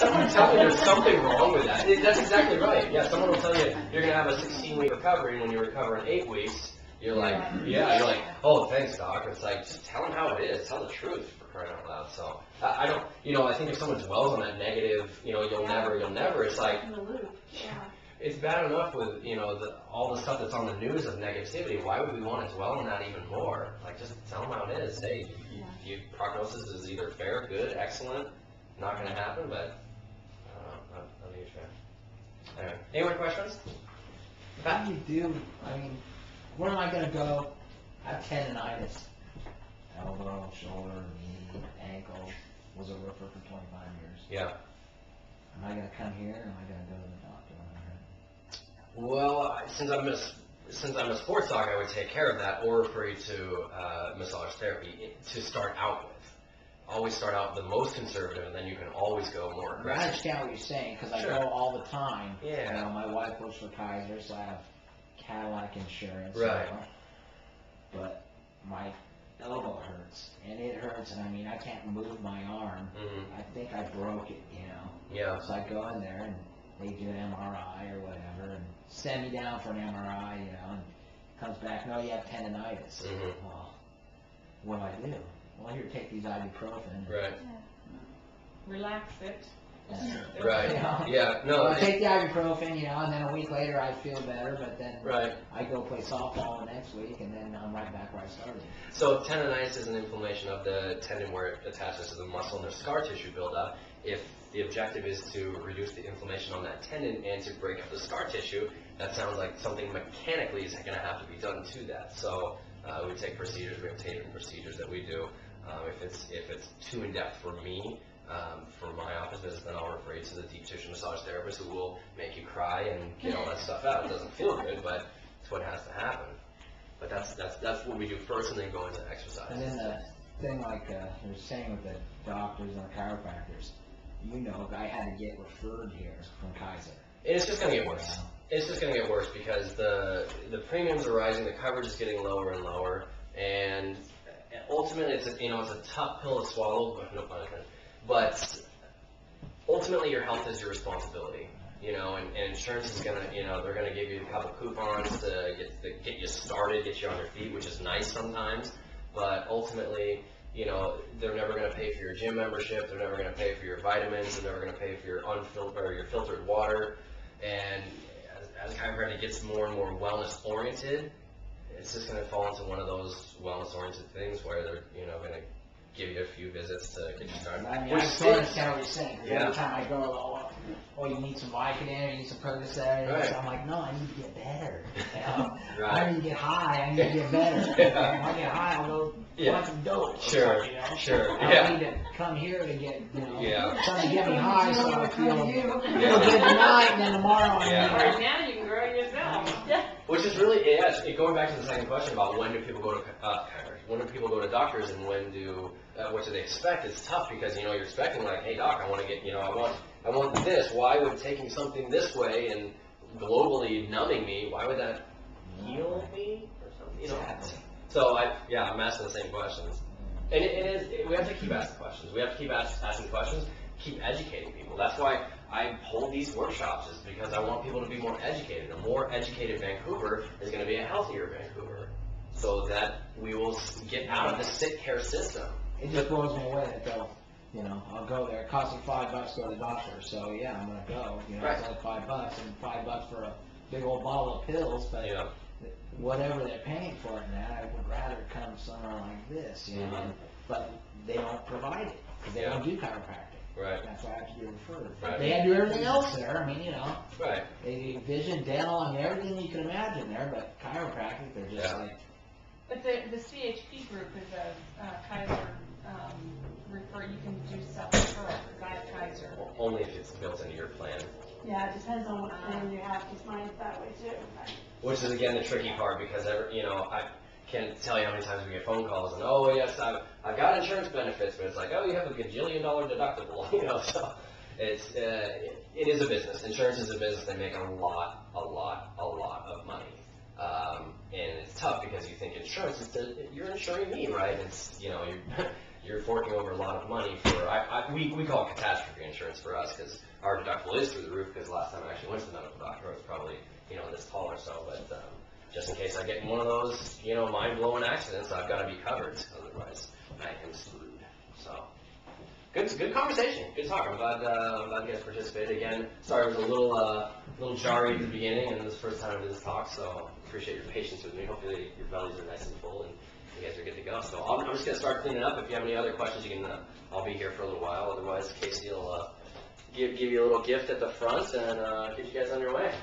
someone tell me there's something wrong with that. That's exactly right. Yeah, someone will tell you you're going to have a 16-week recovery, and when you recover in 8 weeks, you're like, you're like, oh, thanks, doc. It's like, just tell them how it is. Tell the truth, for crying out loud. So, I don't, I think if someone dwells on that negative, you'll never, it's like, it's bad enough with, all the stuff that's on the news of negativity. Why would we want to dwell on that even more? Like, just tell them how it is. Hey, your prognosis is either fair, good, excellent, not going to happen, but I don't know. I'm a huge fan. Anyway, any more questions? How do you do, I mean, where am I going to go? I have tendonitis. Elbow, shoulder, knee, ankle. Was a roofer for 25 years. Yeah. Am I going to come here, or am I going to go to the doctor when I'm hurt? Well, since I'm a sports doc, I would take care of that or refer you to massage therapy to start out with. Always start out the most conservative, and then you can always go more aggressive. I understand what you're saying, because I Sure. go all the time. Yeah. My wife works for Kaiser, so I have Cadillac insurance. Right. But my elbow hurts, and it hurts, and I mean, I can't move my arm. Mm-hmm. I think I broke it, Yeah. So I go in there, and they do an MRI or whatever, and send me down for an MRI, and comes back, no, you have tendonitis. Mm-hmm. Well, what do? Well, here, take these ibuprofen. Right. Relax it. Right. Yeah. No. I take the ibuprofen, and then a week later I feel better, but then Right. I go play softball the next week, and then I'm right back where I started. So tendonitis is an inflammation of the tendon where it attaches to the muscle, and there's scar tissue buildup. If the objective is to reduce the inflammation on that tendon and to break up the scar tissue, that sounds like something mechanically is going to have to be done to that. So we take procedures, we have taping procedures that we do. If it's too in-depth for me, for my office visit, then I'll refer you to the deep tissue massage therapist who will make you cry and get all that stuff out. It doesn't feel good, but it's what has to happen. But that's what we do first, and then go into exercise. And then the thing like you were saying with the doctors and the chiropractors, I had to get referred here from Kaiser. It's just going to get worse. It's just going to get worse because the premiums are rising, the coverage is getting lower and lower, and ultimately it's a tough pill to swallow, but no pun intended. But ultimately your health is your responsibility, and insurance is going to, they're going to give you a couple coupons to get you started, get you on your feet, which is nice sometimes, but ultimately, they're never going to pay for your gym membership, they're never going to pay for your vitamins, they're never going to pay for your your filtered water, and as chiropractic gets more and more wellness oriented, it's just going to fall into one of those wellness oriented things where they're, going to give you a few visits to get you started. I mean, I still understand what you're saying. Yeah. Every time I go, you need some Vicodin, you need some Percocet. Right. So I'm like, no, I need to get better. Right. I need to get high, I need to get better. Yeah. When I get high, I'll go find some dope. Sure. Sure. I Yeah. don't need to come here to get, Yeah. something to get me high so I feel good tonight, and then tomorrow I'm Yeah. Right now you can grow it yourself. Which is really, going back to the second question about when do people go to when do people go to doctors, and what do they expect? It's tough because you're expecting like, hey doc, I want to get, I want this. Why would taking something this way and globally numbing me, why would that heal me or something? Exactly. So I'm asking the same questions, and we have to keep asking questions. We have to keep asking questions, keep educating people. That's why I hold these workshops, is because I want people to be more educated. A more educated Vancouver is going to be a healthier Vancouver, so that we will get out of the sick care system. It just blows me away that they'll, I'll go there. It costs me $5 to go to the doctor, so yeah, I'm gonna go. Right. It's like $5 and $5 for a big old bottle of pills, but Yeah. whatever they're paying for it now, I would rather come somewhere like this, Mhm. But they don't provide it because they Yeah. don't do chiropractic. Right. That's why I have to be referred. Right. They do everything else there. I mean, Right. they do vision, dental, and everything you can imagine there, but chiropractic, they're just Yeah. like. But the CHP group is a Kaiser refer. You can do self-referral by Kaiser. Only if it's built into your plan. Yeah, it depends on what plan you have, because mine's that way too. Which is again the tricky part, because I can't tell you how many times we get phone calls and, oh yes, I've got insurance benefits, but it's like, oh, you have a gajillion-dollar deductible, so it is a business. Insurance is a business. They make a lot of money. And it's tough because you think insurance is you're insuring me, right? It's, you're forking over a lot of money for, we call it catastrophe insurance for us, because our deductible is through the roof, because the last time I actually went to the medical doctor, I was probably, this tall or so, but, just in case I get in one of those, mind-blowing accidents, I've got to be covered, otherwise I am screwed, so. Good conversation, good talk, I'm glad you guys participated. Again, sorry it was a little jarry at the beginning, and this is the first time I did this talk, so appreciate your patience with me. Hopefully your bellies are nice and full, and you guys are good to go. So I'm just going to start cleaning up. If you have any other questions, you can, I'll be here for a little while. Otherwise, Casey will give you a little gift at the front and get you guys on your way.